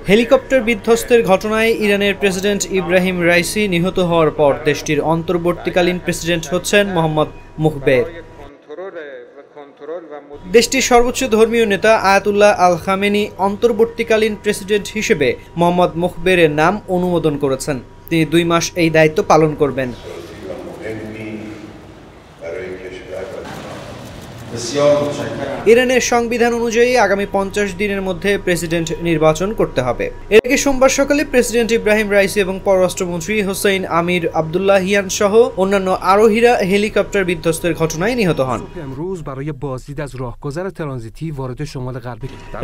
Helicopter বিধ্বস্তের ঘটনায় ইরানের president Ebrahim Raisi নিহত হওয়ার পর দেশটির অন্তর্বর্তীকালীন প্রেসিডেন্ট হচ্ছেন মোহাম্মদ মুখবের। দেশটির সর্বোচ্চ ধর্মীয় নেতা আয়াতুল্লাহ আল খামেনি অন্তর্বর্তীকালীন প্রেসিডেন্ট হিসেবে মোহাম্মদ মুখবেরের নাম অনুমোদন করেছেন। তিনি 2 মাস এই দায়িত্ব পালন করবেন। ইরানের সংবিধান অনুযায়ী আগামী 50 দিনের মধ্যে প্রেসিডেন্ট নির্বাচন করতে হবে। এর আগে সোমবার সকালে প্রেসিডেন্ট ইব্রাহিম রাইসি এবং পররাষ্ট্রমন্ত্রী হোসেইন আমির আবদুল্লাহিয়ান সহ অন্যান্য আরোহীরা হেলিকপ্টার বিধ্বস্তের ঘটনায় নিহত হন।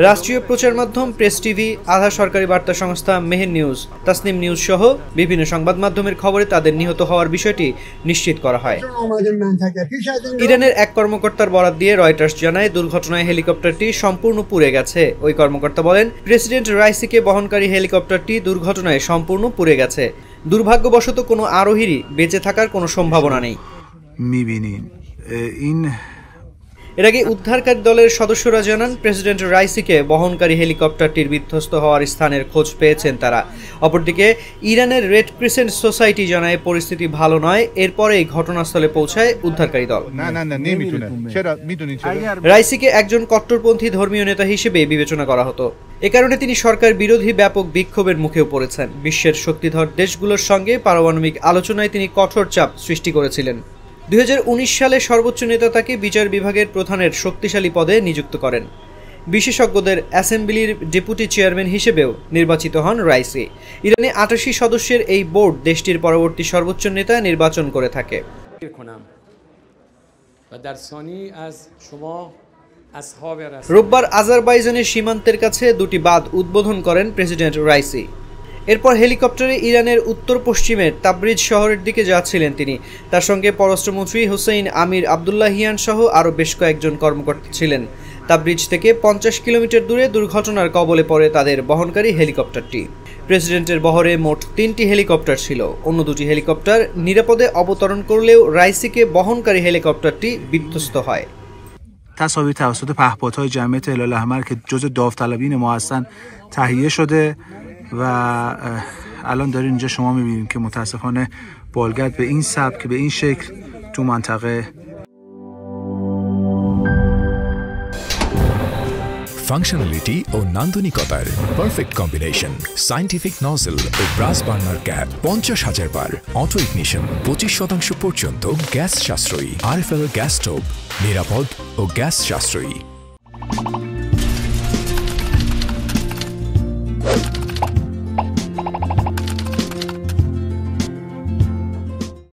রাষ্ট্রীয় প্রচার মাধ্যম প্রেস টিভি, আধা সরকারি বার্তা সংস্থা মেহের নিউজ, তাসনিম নিউজ সহ বিভিন্ন সংবাদ মাধ্যমের খবরে তাদের নিহত হওয়ার বিষয়টি নিশ্চিত করা হয়। ইরানের এক কর্মকর্তার বরাত দিয়ে রয়টার্স জানায়, দুর্ঘটনায় হেলিকপ্টারটি সম্পূর্ণ পুড়ে গেছে। ওই কর্মকর্তা বলেন, প্রেসিডেন্ট রাইসিকে বহনকারী হেলিকপ্টারটি দুর্ঘটনায় সম্পূর্ণ পুড়ে গেছে। দুর্ভাগ্যবশত কোনো আরোহীরই বেঁচে থাকার কোনো সম্ভাবনা নেই। এর আগে উদ্ধারকারী দলের সদস্যরা জানান, প্রেসিডেন্ট রাইসিকে বহনকারী হেলিকপ্টারটির বিধ্বস্ত হওয়ার স্থানের খোঁজ পেয়েছেন তারা। অপরদিকে ইরানের রেড ক্রিসেন্ট সোসাইটি জানায় পরিস্থিতি ভালো নয়। এরপরেই ঘটনাস্থলে পৌঁছায় উদ্ধারকারী দল। রাইসিকে একজন কট্টরপন্থী ধর্মীয় নেতা হিসেবে বিবেচনা করা হতো। এ কারণে তিনি সরকার বিরোধী ব্যাপক বিক্ষোভের মুখেও পড়েছেন। বিশ্বের শক্তিধর দেশগুলোর সঙ্গে পারমাণবিক আলোচনায় তিনি কঠোর চাপ সৃষ্টি করেছিলেন। 2019 সালে সর্বোচ্চ নেতা তাকে বিচার বিভাগের প্রধানের শক্তিশালী পদে নিযুক্ত করেন। বিশেষজ্ঞদের অ্যাসেম্বলির ডেপুটি চেয়ারম্যান হিসেবেও নির্বাচিত হন রাইসি। ইরানে 88 সদস্যের এই বোর্ড দেশটির পরবর্তী সর্বোচ্চ নেতা নির্বাচন করে থাকে। রোববার আজারবাইজানের সীমান্তের কাছে 2টি বাঁধ উদ্বোধন করেন প্রেসিডেন্ট রাইসি। এরপর হেলিকপ্টারে ইরানের উত্তর পশ্চিমের তাবরিজ শহরের দিকে যাচ্ছিলেন তিনি। তার সঙ্গে পররাষ্ট্রমন্ত্রী হোসেইন আমির আবদুল্লাহিয়ান সহ আরও বেশ কয়েকজন কর্মকর্তা ছিলেন। তাবরিজ থেকে 50 কিলোমিটার দূরে দুর্ঘটনার কবলে পড়ে তাদের বহনকারী হেলিকপ্টারটি। প্রেসিডেন্টের বহরে মোট 3টি হেলিকপ্টার ছিল। অন্য 2টি হেলিকপ্টার নিরাপদে অবতরণ করলেও রাইসিকে বহনকারী হেলিকপ্টারটি বিধ্বস্ত হয়। تصاویر توسط پهپادهای جمعیت هلال احمر که جزء داوطلبین ما هستن تهیه شده و الان دارین اینجا شما میبینید که متاسفانه بالگرد به این سبک به این شکل تو منطقه. ফাংশনালিটি ও নান্দনিকতার পারফেক্ট কম্বিনেশন। সায়েন্টিফিক নজল ও ব্রাস বার্নার ক্যাপ 50,000 বার। অটো ইগনিশন 25% পর্যন্ত গ্যাস সাশ্রয়ী। আরএফএল গ্যাস স্টোভ নিরাপদ ও গ্যাস সাশ্রয়ী।